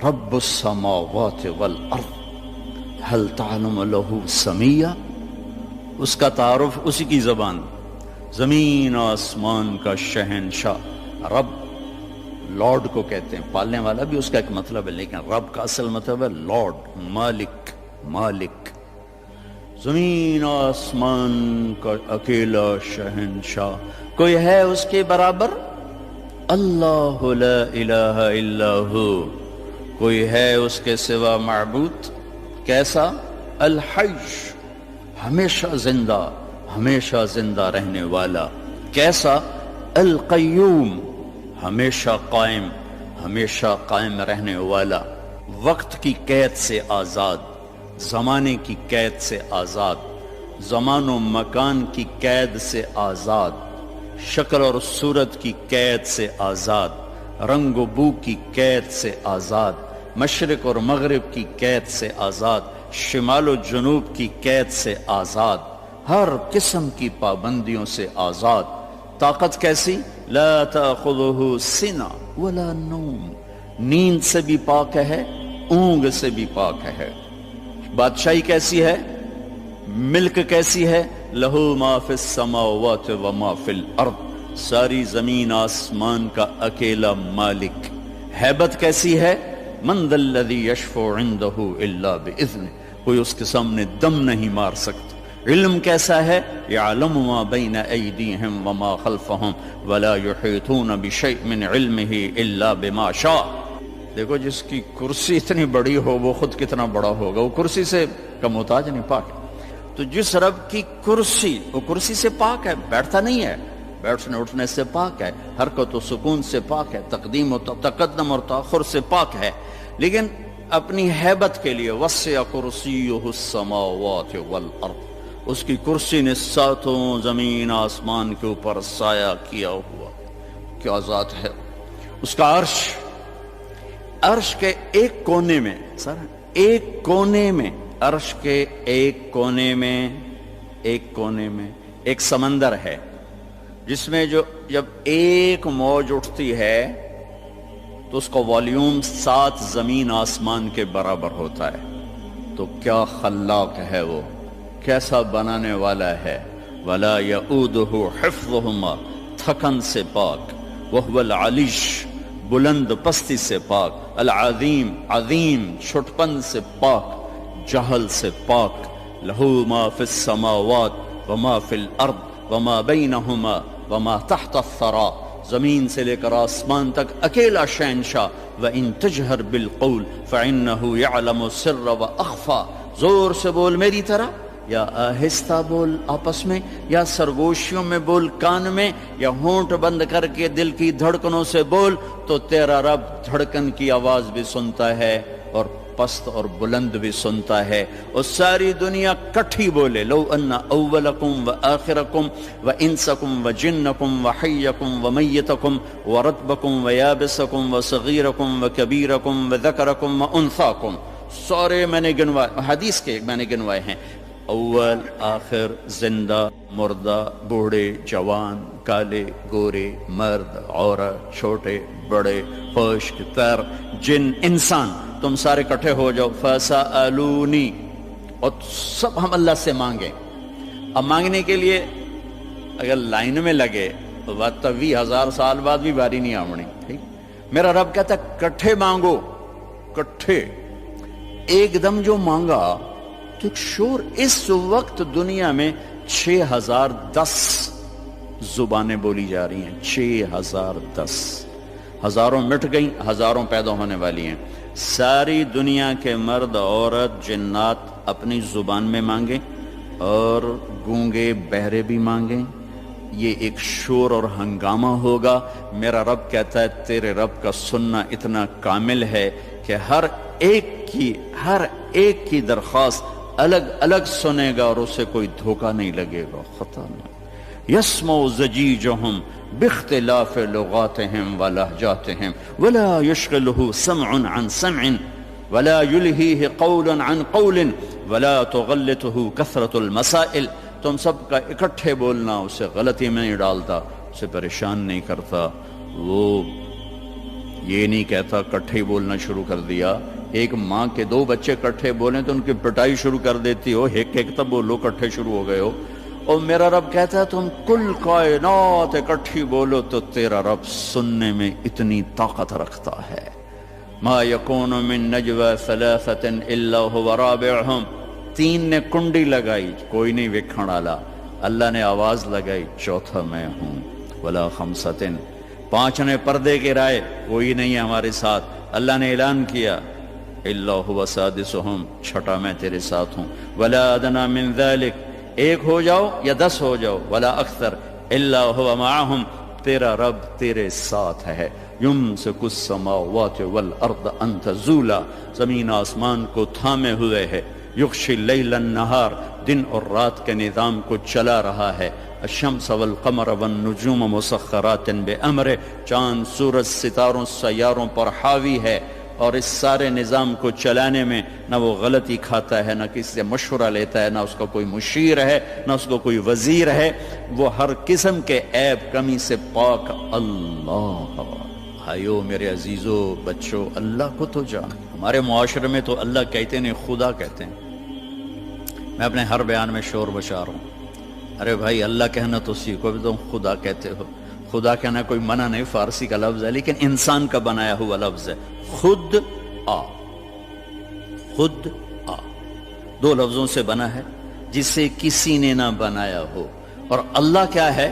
رب السماوات والارض هل تعلم له سمیہ، اس کا تعارف اسی کی زبان، زمین آسمان کا شہنشاہ رب، لارڈ کو کہتے ہیں، پالنے والا بھی اس کا ایک مطلب ہے، لیکن رب کا اصل مطلب ہے لارڈ، مالک، مالک، زمین آسمان کا اکیلا شہنشاہ، کوئی ہے اس کے برابر؟ اللہ لا الہ الا ہو، کوئی ہے اس کے سوا معبود؟ کیسا؟ الحی، ہمیشہ زندہ، ہمیشہ زندہ رہنے والا۔ کیسا؟ القیوم، ہمیشہ قائم، ہمیشہ قائم رہنے والا، وقت کی قید سے آزاد، زمانے کی قید سے آزاد، زمان و مکان کی قید سے آزاد، شکل اور صورت کی قید سے آزاد، رنگ و بو کی قید سے آزاد، مشرق اور مغرب کی قید سے آزاد، شمال و جنوب کی قید سے آزاد، ہر قسم کی پابندیوں سے آزاد۔ طاقت کیسی؟ لا تأخذہ سنہ ولا نوم، نیند سے بھی پاک ہے، اونگ سے بھی پاک ہے۔ بادشاہی کیسی ہے؟ ملک کیسی ہے؟ لہو ما فی السماوات وما فی الارض، ساری زمین آسمان کا اکیلا مالک۔ ہیبت کیسی ہے؟ من ذا الذی یشفع عندہ الا باذنہ، کوئی اس کے سامنے دم نہیں مار سکتا۔ علم کیسا ہے؟ یعلم ما بین ایدیہم وما خلفہم ولا یحیطون بشیء من علمہ الا بما شاء۔ دیکھو جس کی کرسی اتنی بڑی ہو وہ خود کتنا بڑا ہوگا، وہ کرسی سے کا محتاج نہیں، پاک۔ تو جس رب کی کرسی، وہ کرسی سے پاک ہے، بیٹھتا نہیں ہے، بیٹھنے اٹھنے سے پاک ہے، حرکت و سکون سے پاک ہے، تقدیم و تقدم اور تاخر سے پاک ہے، لیکن اپنی ہیبت کے لیے وسع کرسیہ السماوات والارض، اس کی کرسی نے ساتوں زمین آسمان کے اوپر سایہ کیا ہوا۔ کیا ذات ہے اس کا عرش، عرش کے ایک کونے میں، سر ایک کونے میں، عرش کے ایک کونے میں، ایک کونے میں ایک سمندر ہے، جس میں جب ایک موج اٹھتی ہے تو اس کا والیوم 7 زمین آسمان کے برابر ہوتا ہے۔ تو کیا خلاق ہے وہ، کیسا بنانے والا ہے۔ ولا یؤودہ حفظہما، تھکن سے پاک، وہو العلیش، بلند پستی سے پاک، العظیم، عظیم، چھٹپن سے پاک، جہل سے پاک۔ لہو ما فی السماوات وما فی الارض وما بینہما وما تحت الثری، زمین سے لے کر آسمان تک اکیلا شہنشاہ۔ وَإِن تَجْهَرْ بِالْقَوْلِ فَإِنَّهُ يَعْلَمُ السِّرَّ وَأَخْفَى، زور سے بول میری طرح، یا آہستہ بول آپس میں، یا سرگوشیوں میں بول کان میں، یا ہونٹ بند کر کے دل کی دھڑکنوں سے بول، تو تیرا رب دھڑکن کی آواز بھی سنتا ہے اور پست اور بلند بھی سنتا ہے۔ اور ساری دنیا کٹھی بولے، لو ان اولکم و آخرکم و انسکم و جنکم و حیکم و میتکم و رتبکم و یابسکم و صغیرکم و کبیرکم و ذکرکم و انثاکم، سارے میں نے گنوائے، حدیث کے میں نے گنوائے ہیں، اول آخر، زندہ مردہ، بوڑھے جوان، کالے گورے، مرد عورت، چھوٹے بڑے، خشک تر، جن انسان، تم سارے اکٹھے ہو جاؤ، فَسَأَلُونِي، اور سب ہم اللہ سے مانگیں۔ اب مانگنے کے لیے اگر لائن میں لگے تو بات تو 20,000 سال بعد بھی باری نہیں آمنی، ٹھیک؟ میرا رب کہتا ہے کٹھے مانگو، کٹھے، ایک دم جو مانگا تو ایک شور۔ اس وقت دنیا میں 6010 زبانیں بولی جا رہی ہیں، 6010، ہزاروں مٹ گئیں، ہزاروں پیدا ہونے والی ہیں۔ ساری دنیا کے مرد عورت جنات اپنی زبان میں مانگیں اور گونگے بہرے بھی مانگیں، یہ ایک شور اور ہنگامہ ہوگا۔ میرا رب کہتا ہے تیرے رب کا سننا اتنا کامل ہے کہ ہر ایک کی درخواست الگ الگ سنے گا اور اسے کوئی دھوکہ نہیں لگے گا، خطا نہیں۔ یسمع زجیجہم باختلاف لغاتہم ولہجاتہم ولا یشغلہ سمع عن سمع ولا یلہیہ قول عن قول ولا تغلطہ کثرت المسائل، تم سب کا اکٹھے بولنا اسے غلطی میں نہیں ڈالتا، اسے پریشان نہیں کرتا، وہ یہ نہیں کہتا کٹھے ہی بولنا شروع کر دیا. ایک ماں کے دو بچے کٹھے بولیں تو ان کی پٹائی شروع کر دیتی ہو, ایک ایک تب بولو, کٹھے شروع ہو گئے ہو. اور میرا رب کہتا ہے تم کل کائنات اکٹھی بولو تو تیرا رب سننے میں اتنی طاقت رکھتا ہے. ما یکون من نجوى ثلاثة الا هو رابعهم, تین نے کنڈی لگائی کوئی نہیں وکھن والا, اللہ نے آواز لگائی چوتھا میں ہوں. ولا خمسة, پانچ نے پردے گرائے کوئی نہیں ہے ہمارے ساتھ, اللہ نے اعلان کیا الا هو سادسهم, چھٹا میں تیرے ساتھ ہوں. ولا ادنى من ذلك, ایک ہو جاؤ یا 10 ہو جاؤ, ولا اکثر الا هو معهم, تیرا رب تیرے ساتھ ہے. یمسک السماوات والارض ان تزولا, زمین آسمان کو تھامے ہوئے ہے. یغشی اللیل النہار, دن اور رات کے نظام کو چلا رہا ہے. الشمس والقمر والنجوم مسخرات بامرہ, چاند سورج ستاروں سیاروں پر حاوی ہے, اور اس سارے نظام کو چلانے میں نہ وہ غلطی کھاتا ہے, نہ کسی سے مشورہ لیتا ہے, نہ اس کا کوئی مشیر ہے, نہ اس کو کوئی وزیر ہے. وہ ہر قسم کے عیب کمی سے پاک اللہ. بھائیو میرے عزیزو بچوں, اللہ کو تو جان. ہمارے معاشرے میں تو اللہ کہتے نہیں, خدا کہتے ہیں. میں اپنے ہر بیان میں شور بچا رہا ہوں, ارے بھائی اللہ کہنا تو سیکھو, بھی تم خدا کہتے ہو. خدا کہنا کوئی منع نہیں, فارسی کا لفظ ہے لیکن انسان کا بنایا ہوا لفظ ہے. خود آ, خود آ, دو لفظوں سے بنا ہے جسے کسی نے نہ بنایا ہو. اور اللہ کیا ہے؟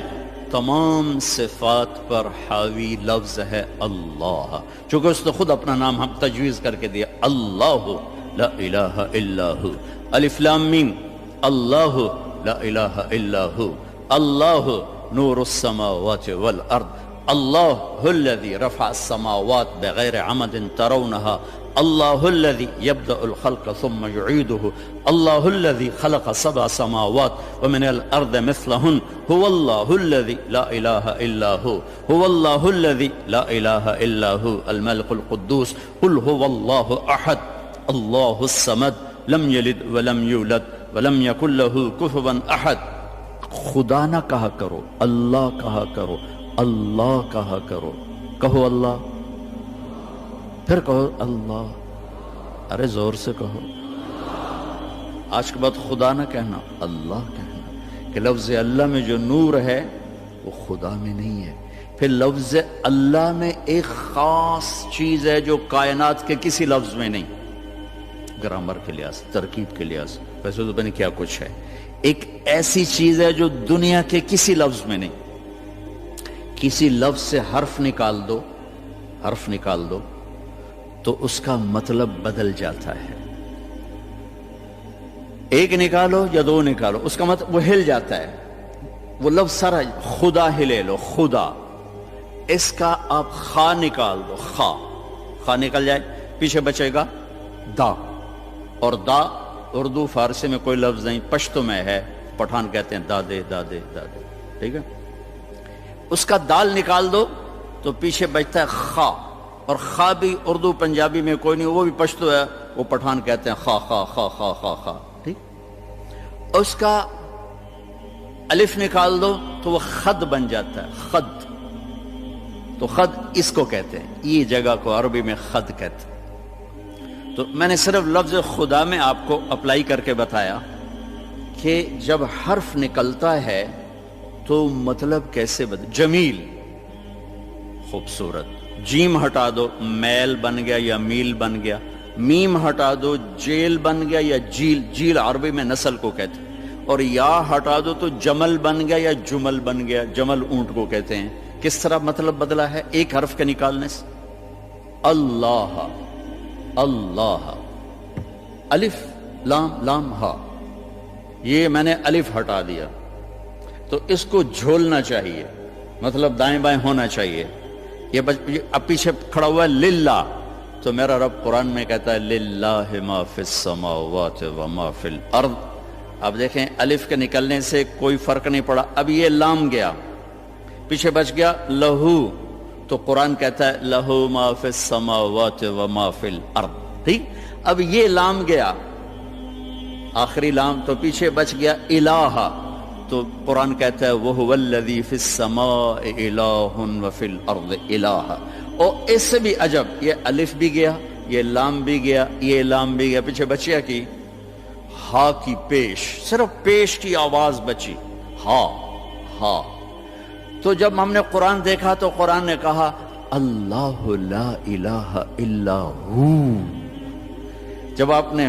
تمام صفات پر حاوی لفظ ہے اللہ, چونکہ اس نے خود اپنا نام ہم تجویز کر کے دیا, اللہ لا الہ الا ہو. الف لام میم, اللہ لا الہ الا ہو. اللہ نور السماوات والارض, اللہ الذي رفع السماوات بغیر عمد ترونها, اللہ الذي يبدأ الخلق ثم يعيده, اللہ الذي خلق 7 سماوات ومن الارض مثلهن, هو الله الذي لا اله الا هو, هو الله الذي لا اله الا هو الملك القدوس. قل هو الله احد الله الصمد لم يلد ولم يولد ولم يكن له كفوا احد. خدا نہ کہا کرو, اللہ کہا کرو, اللہ کہا کرو. کہو اللہ, پھر کہو اللہ, ارے زور سے کہو. آج کے بعد خدا نہ کہنا, اللہ کہنا, کہ لفظ اللہ میں جو نور ہے وہ خدا میں نہیں ہے. پھر لفظ اللہ میں ایک خاص چیز ہے جو کائنات کے کسی لفظ میں نہیں, گرامر کے لحاظ, ترکیب کے لحاظ, ویسے تو پتہ کیا کچھ ہے. ایک ایسی چیز ہے جو دنیا کے کسی لفظ میں نہیں. کسی لفظ سے حرف نکال دو, حرف نکال دو تو اس کا مطلب بدل جاتا ہے. ایک نکالو یا دو نکالو, اس کا مطلب وہ ہل جاتا ہے. وہ لفظ سارا, خدا ہی لے لو, خدا, اس کا آپ خا نکال دو, خا, خا نکل جائے, پیچھے بچے گا دا, اور دا اردو فارسی میں کوئی لفظ نہیں, پشتو میں ہے, پٹھان کہتے ہیں دادے دادے دادے, ٹھیک ہے. اس کا دال نکال دو تو پیچھے بچتا ہے خا, اور خا بھی اردو پنجابی میں کوئی نہیں, وہ بھی پشتو ہے, وہ پٹھان کہتے ہیں خا خا خا خا خا خا, ٹھیک. اس کا الف نکال دو تو وہ خد بن جاتا ہے, خد. تو خد اس کو کہتے ہیں, یہ جگہ کو عربی میں خد کہتے ہیں. تو میں نے صرف لفظ خدا میں آپ کو اپلائی کر کے بتایا کہ جب حرف نکلتا ہے تو مطلب کیسے بدل. جمیل, خوبصورت. جیم ہٹا دو, میل بن گیا یا میل بن گیا. میم ہٹا دو, جیل بن گیا یا جیل, جیل عربی میں نسل کو کہتے ہیں. اور یا ہٹا دو تو جمل بن گیا یا جمل بن گیا, جمل اونٹ کو کہتے ہیں. کس طرح مطلب بدلا ہے ایک حرف کے نکالنے سے؟ اللہ, اللہ, الف لام لام ہا, یہ میں نے الف ہٹا دیا تو اس کو جھولنا چاہیے, مطلب دائیں بائیں ہونا چاہیے. یہ اب پیچھے کھڑا ہوا ہے للہ, تو میرا رب قرآن میں کہتا ہے للہ ما فی السماوات و ما فی الارض. اب دیکھیں الف کے نکلنے سے کوئی فرق نہیں پڑا. اب یہ لام گیا, پیچھے بچ گیا لہو, تو قرآن کہتا ہے لہو ما فی السماوات و ما فی الارض, ٹھیک. اب یہ لام گیا, آخری لام, تو پیچھے بچ گیا الہ, تو قرآن کہتا ہے وَهُوَ الَّذِي فِي السَّمَاءِ إِلَٰهٌ وَفِي الْأَرْضِ إِلَٰهٌ، اور اس سے بھی عجب، یہ الف بھی گیا، یہ لام بھی گیا، یہ لام بھی گیا، پیچھے بچیا کی ہا کی پیش، صرف پیش کی آواز بچی، ہا ہا۔ تو جب ہم نے قرآن دیکھا تو قرآن نے کہا اللہ لا الہ الا ہو۔ جب آپ نے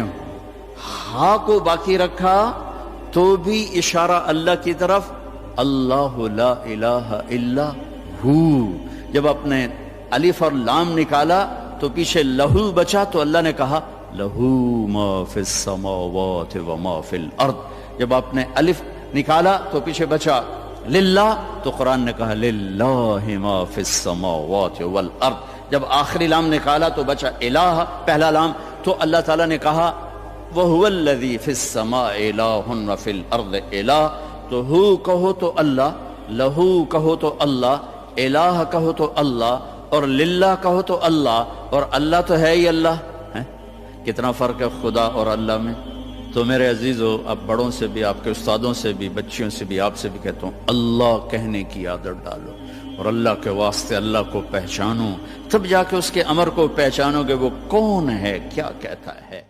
ہا کو باقی رکھا تو بھی اشارہ اللہ کی طرف، اللہ لا الہ الا ہو۔ جب آپ نے الف اور لام نکالا تو پیچھے لہو بچا، تو اللہ نے کہا لہو ما فی السماوات و ما فی الارض۔ جب آپ نے الف نکالا تو پیچھے بچا للہ، تو قرآن نے کہا للہ ما فی السماوات والارض۔ جب آخری لام نکالا تو بچا الہ، پہلا لام، تو اللہ تعالیٰ نے کہا وَهُوَ الَّذِي فِي السَّمَاءِ إِلَٰهٌ وَفِي الْأَرْضِ إِلَٰهٌ۔ تو ہو کہو تو اللہ، لہو کہو تو اللہ، الہ کہو تو اللہ، اور للہ کہو تو اللہ، اور اللہ تو ہے ہی اللہ ہے۔ کتنا فرق ہے خدا اور اللہ میں۔ تو میرے عزیزو، اب بڑوں سے بھی، آپ کے استادوں سے بھی، بچیوں سے بھی، آپ سے بھی کہتا ہوں اللہ کہنے کی عادت ڈالو، اور اللہ کے واسطے اللہ کو پہچانو، تب جا کے اس کے امر کو پہچانو کہ وہ کون ہے، کیا کہتا ہے۔